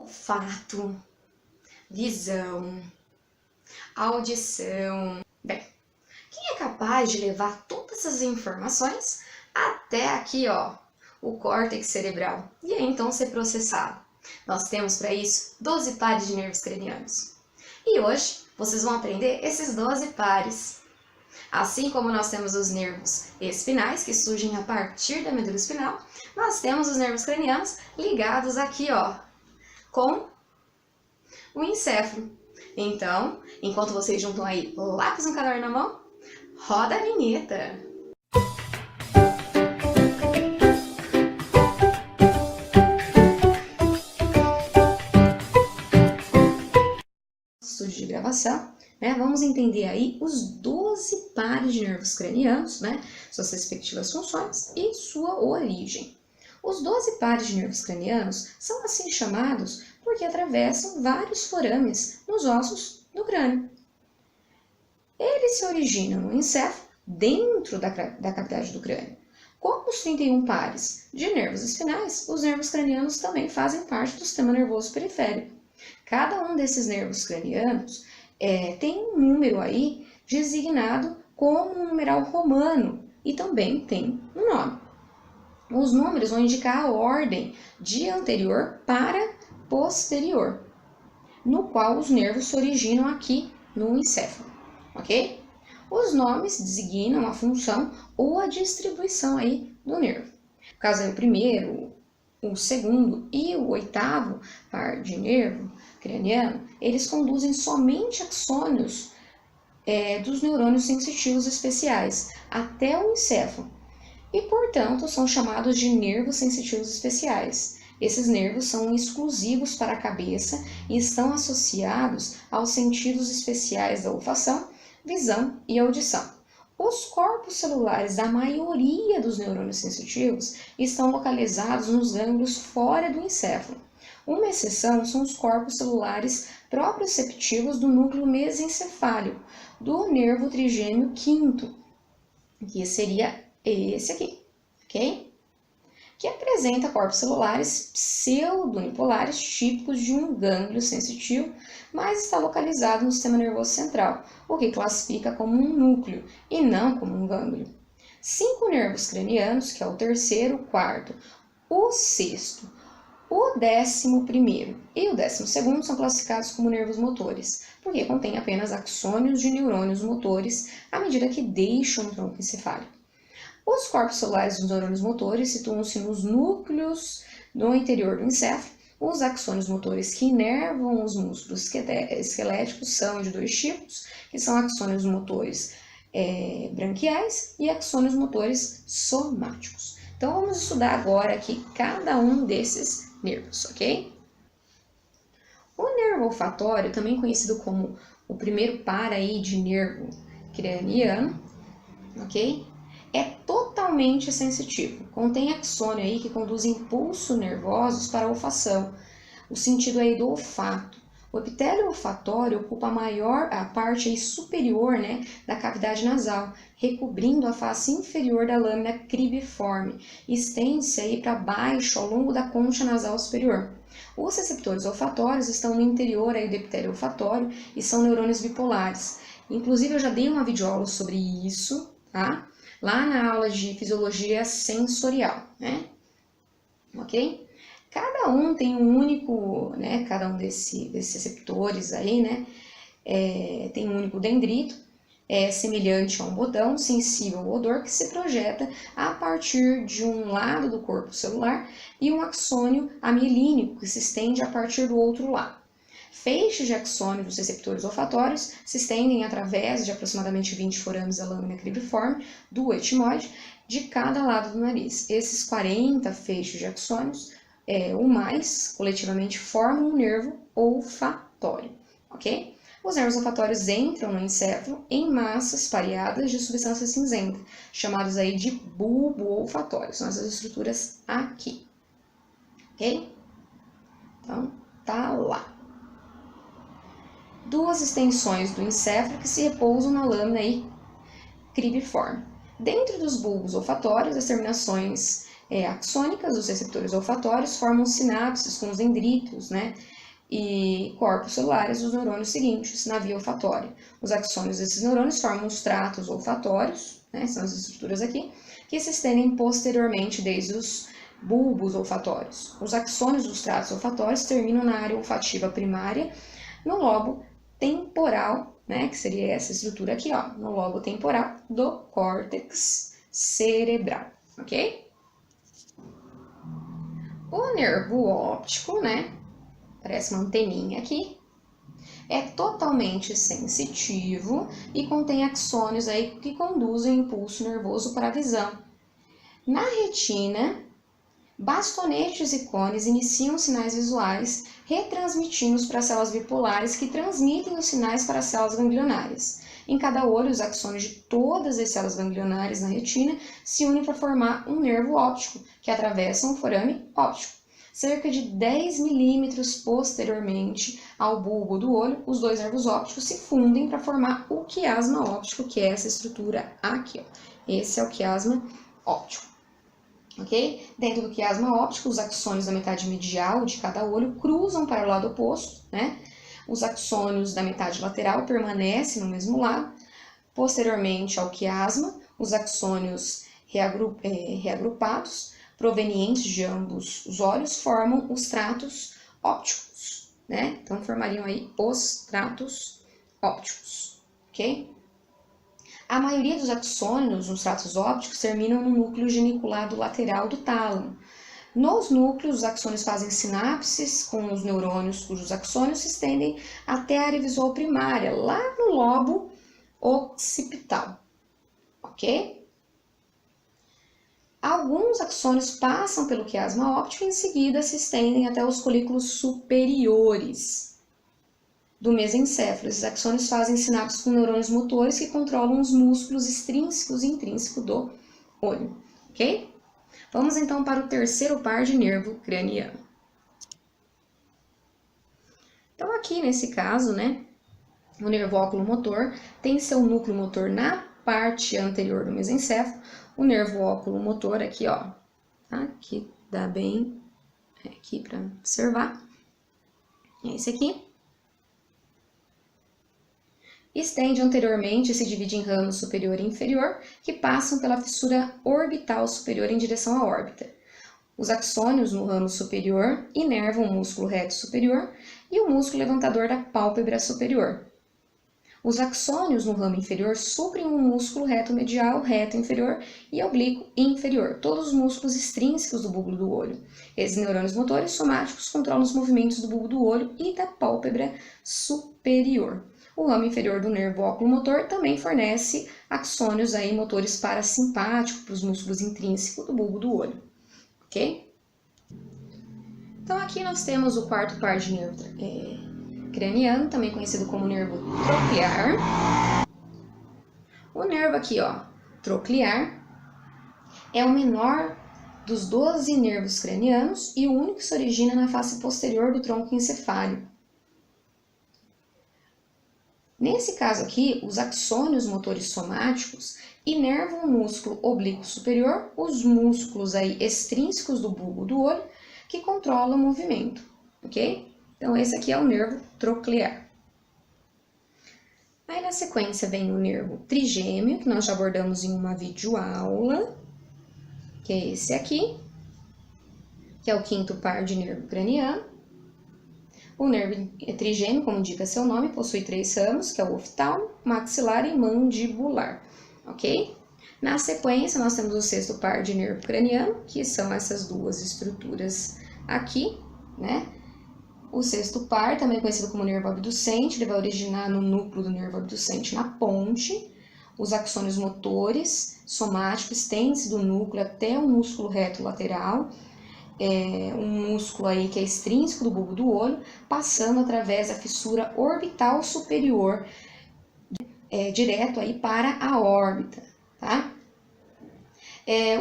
olfato, visão, audição. Bem, quem é capaz de levar todas essas informações até aqui, ó, o córtex cerebral, e aí então ser processado? Nós temos para isso 12 pares de nervos cranianos. E hoje vocês vão aprender esses 12 pares. Assim como nós temos os nervos espinais, que surgem a partir da medula espinal, nós temos os nervos cranianos ligados aqui, ó, com o encéfalo. Então, enquanto vocês juntam aí lápis e um caderno na mão, roda a vinheta! Estúdio de gravação, né? Vamos entender aí os 12 pares de nervos cranianos, né? Suas respectivas funções e sua origem. Os 12 pares de nervos cranianos são assim chamados porque atravessam vários forames nos ossos do crânio. Eles se originam no encéfalo, dentro da cavidade do crânio. Como os 31 pares de nervos espinais, os nervos cranianos também fazem parte do sistema nervoso periférico. Cada um desses nervos cranianos tem um número aí designado como um numeral romano e também tem um nome. Os números vão indicar a ordem de anterior para posterior, no qual os nervos se originam aqui no encéfalo, ok? Os nomes designam a função ou a distribuição aí do nervo. No caso aí, o primeiro, o segundo e o oitavo par de nervo craniano, eles conduzem somente axônios dos neurônios sensitivos especiais até o encéfalo e, portanto, são chamados de nervos sensitivos especiais. Esses nervos são exclusivos para a cabeça e estão associados aos sentidos especiais da olfação, visão e audição. Os corpos celulares da maioria dos neurônios sensitivos estão localizados nos gânglios fora do encéfalo. Uma exceção são os corpos celulares proprioceptivos do núcleo mesencefálico, do nervo trigêmeo quinto, que seria esse aqui, ok? Que apresenta corpos celulares pseudo-unipolares típicos de um gânglio sensitivo, mas está localizado no sistema nervoso central, o que classifica como um núcleo e não como um gânglio. 5 nervos cranianos, que é o terceiro, o quarto, o sexto, o 11º e o 12º são classificados como nervos motores, porque contém apenas axônios de neurônios motores à medida que deixam o tronco encefálico. Os corpos celulares dos neurônios motores situam-se nos núcleos no interior do encéfalo. Os axônios motores que inervam os músculos esqueléticos são de 2 tipos, que são axônios motores branquiais e axônios motores somáticos. Então, vamos estudar agora aqui cada um desses nervos, ok? O nervo olfatório, também conhecido como o primeiro par aí de nervo craniano, ok? É totalmente sensitivo. Contém axônio aí que conduz impulsos nervosos para a olfação, o sentido aí do olfato. O epitélio olfatório ocupa a parte aí superior, né, da cavidade nasal, recobrindo a face inferior da lâmina cribiforme e estende-se aí para baixo ao longo da concha nasal superior. Os receptores olfatórios estão no interior aí do epitélio olfatório e são neurônios bipolares. Inclusive eu já dei uma videoaula sobre isso, tá? Lá na aula de fisiologia sensorial, né? Ok? Cada um tem um único, né? Cada um desses receptores aí, né? Tem um único dendrito, semelhante a um botão sensível ao odor que se projeta a partir de um lado do corpo celular e um axônio amielínico que se estende a partir do outro lado. Feixes de axônio dos receptores olfatórios se estendem através de aproximadamente 20 forames da lâmina cribiforme do etimoide de cada lado do nariz. Esses 40 feixes de axônios ou mais, coletivamente, formam um nervo olfatório, ok? Os nervos olfatórios entram no encéfalo em massas pareadas de substância cinzenta, chamados aí de bulbo olfatório. São essas estruturas aqui, ok? Então, tá lá. 2 extensões do encéfalo que se repousam na lâmina aí cribiforme. Dentro dos bulbos olfatórios, as terminações axônicas dos receptores olfatórios formam sinapses com os dendritos, né? e corpos celulares dos neurônios seguintes na via olfatória. Os axônios desses neurônios formam os tratos olfatórios, né, são as estruturas aqui, que se estendem posteriormente desde os bulbos olfatórios. Os axônios dos tratos olfatórios terminam na área olfativa primária, no lobo temporal, né, que seria essa estrutura aqui, ó, no lobo temporal do córtex cerebral, ok? O nervo óptico, né, parece uma anteninha aqui, é totalmente sensitivo e contém axônios aí que conduzem o impulso nervoso para a visão. Na retina, bastonetes e cones iniciam sinais visuais, retransmitindo-os para as células bipolares que transmitem os sinais para as células ganglionárias. Em cada olho, os axônios de todas as células ganglionares na retina se unem para formar um nervo óptico, que atravessa um forame óptico. Cerca de 10 milímetros posteriormente ao bulbo do olho, os dois nervos ópticos se fundem para formar o quiasma óptico, que é essa estrutura aqui, ó. Esse é o quiasma óptico. Ok? Dentro do quiasma óptico, os axônios da metade medial de cada olho cruzam para o lado oposto, né? Os axônios da metade lateral permanecem no mesmo lado. Posteriormente ao quiasma, os axônios reagrupados, provenientes de ambos os olhos, formam os tratos ópticos, né? Então, formariam aí os tratos ópticos, ok? A maioria dos axônios nos tratos ópticos terminam no núcleo geniculado lateral do tálamo. Nos núcleos, os axônios fazem sinapses com os neurônios cujos axônios se estendem até a área visual primária, lá no lobo occipital, ok? Alguns axônios passam pelo quiasma óptico e em seguida se estendem até os colículos superiores do mesencéfalo. Esses axônios fazem sinapses com neurônios motores que controlam os músculos extrínsecos e intrínsecos do olho, ok? Vamos então para o terceiro par de nervo craniano. Então aqui nesse caso, né, o nervo oculomotor tem seu núcleo motor na parte anterior do mesencéfalo. O nervo oculomotor aqui, ó, tá? Aqui dá bem aqui para observar. É esse aqui. Estende anteriormente e se divide em ramo superior e inferior, que passam pela fissura orbital superior em direção à órbita. Os axônios no ramo superior inervam o músculo reto superior e o músculo levantador da pálpebra superior. Os axônios no ramo inferior suprem o músculo reto medial, reto inferior e oblíquo inferior, todos os músculos extrínsecos do bulbo do olho. Esses neurônios motores somáticos controlam os movimentos do bulbo do olho e da pálpebra superior. O ramo inferior do nervo oculomotor também fornece axônios aí, motores parasimpáticos para os músculos intrínsecos do bulbo do olho, ok? Então aqui nós temos o quarto par de nervo craniano, também conhecido como nervo troclear. O nervo aqui, ó, troclear, é o menor dos 12 nervos cranianos e o único que se origina na face posterior do tronco encefálico. Nesse caso aqui, os axônios motores somáticos inervam o músculo oblíquo superior, os músculos aí extrínsecos do bulbo do olho, que controlam o movimento, ok? Então, esse aqui é o nervo troclear. Aí, na sequência, vem o nervo trigêmeo, que nós já abordamos em uma videoaula, que é esse aqui, que é o quinto par de nervo craniano. O nervo trigêmeo, como indica seu nome, possui 3 ramos, que é o oftálmo, maxilar e mandibular, ok? Na sequência, nós temos o sexto par de nervo craniano, que são essas duas estruturas aqui, né? O sexto par, também conhecido como nervo abducente, ele vai originar no núcleo do nervo abducente na ponte. Os axônios motores somáticos estendem-se do núcleo até o músculo reto lateral, um músculo aí que é extrínseco do bulbo do olho, passando através da fissura orbital superior, direto aí para a órbita, tá?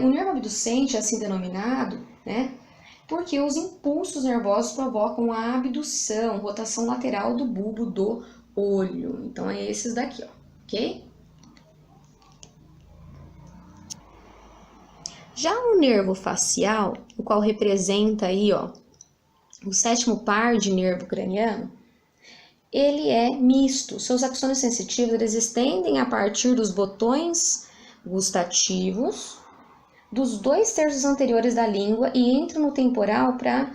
O nervo abducente é assim denominado, né? Porque os impulsos nervosos provocam a abdução, rotação lateral do bulbo do olho. Então, é esses daqui, ó, ok? Já o nervo facial, o qual representa aí, ó, o sétimo par de nervo craniano, ele é misto. Seus axônios sensitivos eles estendem a partir dos botões gustativos dos 2/3 anteriores da língua e entram no temporal para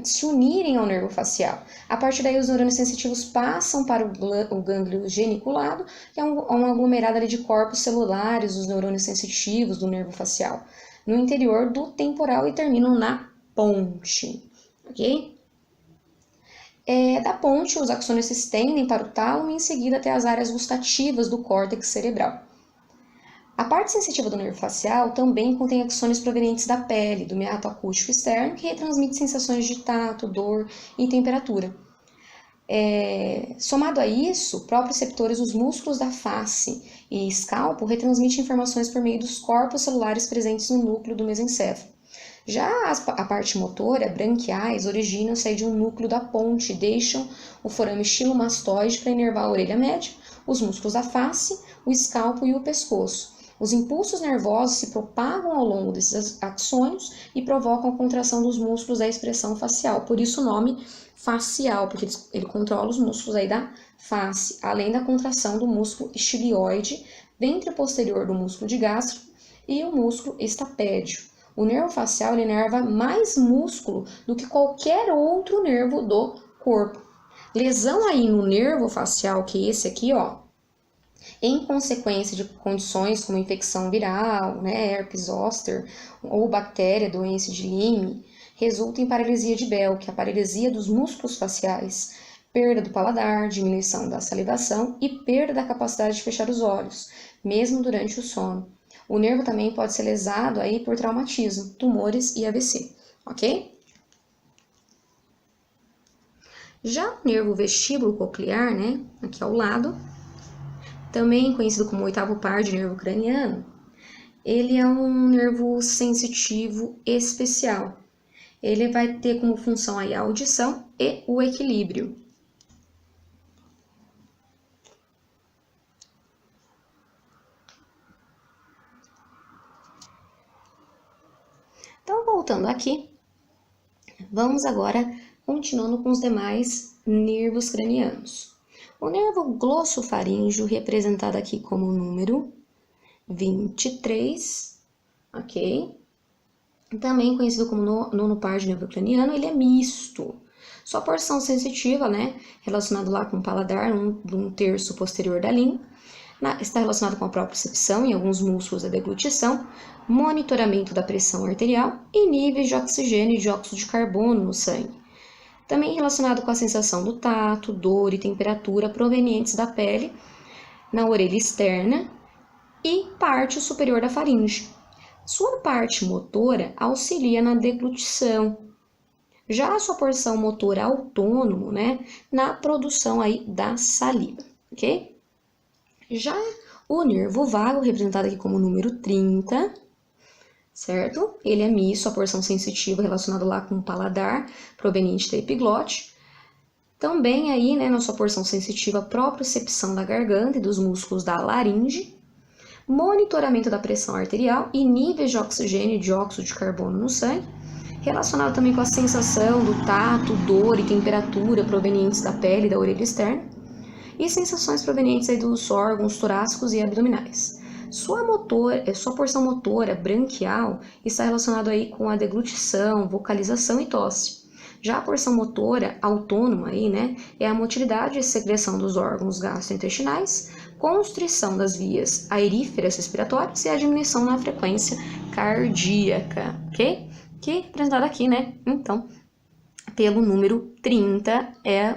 se unirem ao nervo facial. A partir daí, os neurônios sensitivos passam para o gânglio geniculado, que é uma aglomerada de corpos celulares dos neurônios sensitivos do nervo facial, no interior do temporal e terminam na ponte, ok? Da ponte, os axônios se estendem para o tálamo e em seguida até as áreas gustativas do córtex cerebral. A parte sensitiva do nervo facial também contém axônios provenientes da pele, do meato acústico externo, que retransmite sensações de tato, dor e temperatura. Somado a isso, proprioceptores dos músculos da face e escalpo retransmitem informações por meio dos corpos celulares presentes no núcleo do mesencéfalo. Já a parte motora, branquiais, originam-se de um núcleo da ponte e deixam o forame estilomastoide para inervar a orelha média, os músculos da face, o escalpo e o pescoço. Os impulsos nervosos se propagam ao longo desses axônios e provocam a contração dos músculos da expressão facial. Por isso o nome facial, porque ele controla os músculos aí da face, além da contração do músculo estilioide, ventro posterior do músculo de gastro e o músculo estapédio. O nervo facial ele inerva mais músculo do que qualquer outro nervo do corpo. Lesão aí no nervo facial, que é esse aqui, ó, em consequência de condições como infecção viral, herpes zoster ou bactéria, doença de Lyme, resulta em paralisia de Bell, que é a paralisia dos músculos faciais, perda do paladar, diminuição da salivação e perda da capacidade de fechar os olhos, mesmo durante o sono. O nervo também pode ser lesado aí por traumatismo, tumores e AVC, ok? Já o nervo vestíbulo coclear, aqui ao lado, também conhecido como oitavo par de nervo craniano, ele é um nervo sensitivo especial. Ele vai ter como função aí a audição e o equilíbrio. Então, voltando aqui, vamos agora continuando com os demais nervos cranianos. O nervo glossofaríngeo, representado aqui como número 23, ok? Também conhecido como nono par de nervo craniano, ele é misto. Sua porção sensitiva, relacionado lá com o paladar, um terço posterior da língua, está relacionado com a propriocepção e alguns músculos da deglutição, monitoramento da pressão arterial e níveis de oxigênio e dióxido de carbono no sangue. Também relacionado com a sensação do tato, dor e temperatura provenientes da pele na orelha externa e parte superior da faringe. Sua parte motora auxilia na deglutição. Já a sua porção motora autônomo, na produção aí da saliva, ok? Já o nervo vago, representado aqui como número 30, certo? Ele é misto, a porção sensitiva relacionada lá com o paladar, proveniente da epiglote. Também aí, na sua porção sensitiva, propriocepção da garganta e dos músculos da laringe, monitoramento da pressão arterial e níveis de oxigênio e dióxido de carbono no sangue, relacionado também com a sensação do tato, dor e temperatura provenientes da pele e da orelha externa, e sensações provenientes aí dos órgãos torácicos e abdominais. Sua porção motora branquial está relacionada aí com a deglutição, vocalização e tosse. Já a porção motora autônoma aí, é a motilidade e secreção dos órgãos gastrointestinais, constrição das vias aeríferas respiratórias e a diminuição na frequência cardíaca, ok? Que é apresentado aqui, Então, pelo número 30 é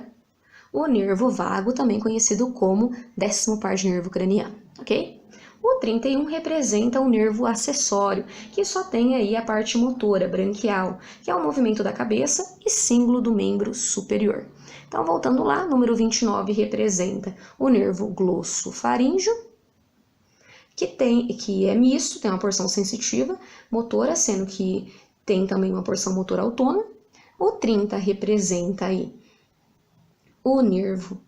o nervo vago, também conhecido como 10º par de nervo craniano, ok? O 31 representa o nervo acessório, que só tem aí a parte motora branquial, que é o movimento da cabeça e símbolo do membro superior. Então, voltando lá, número 29 representa o nervo glossofaríngeo, que é misto, tem uma porção sensitiva motora, sendo que tem também uma porção motora autônoma. O 30 representa aí o nervo,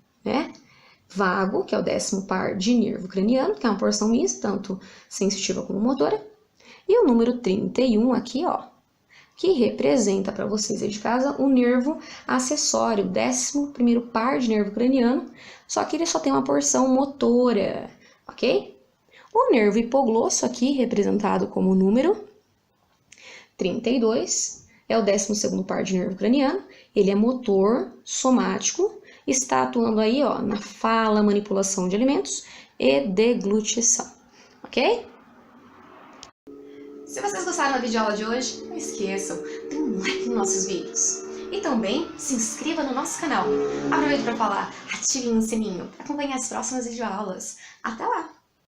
vago, que é o 10º par de nervo craniano, que é uma porção mista, tanto sensitiva como motora. E o número 31 aqui, ó, que representa para vocês aí de casa o nervo acessório, o 11º par de nervo craniano, só que ele só tem uma porção motora, ok? O nervo hipoglosso aqui, representado como o número 32, é o 12º par de nervo craniano, ele é motor, somático, está atuando aí, ó, na fala, manipulação de alimentos e deglutição, ok? Se vocês gostaram da videoaula de hoje, não esqueçam, dê um like nos nossos vídeos. E também se inscreva no nosso canal. Aproveito para falar, ativem o sininho para acompanhar as próximas videoaulas. Até lá!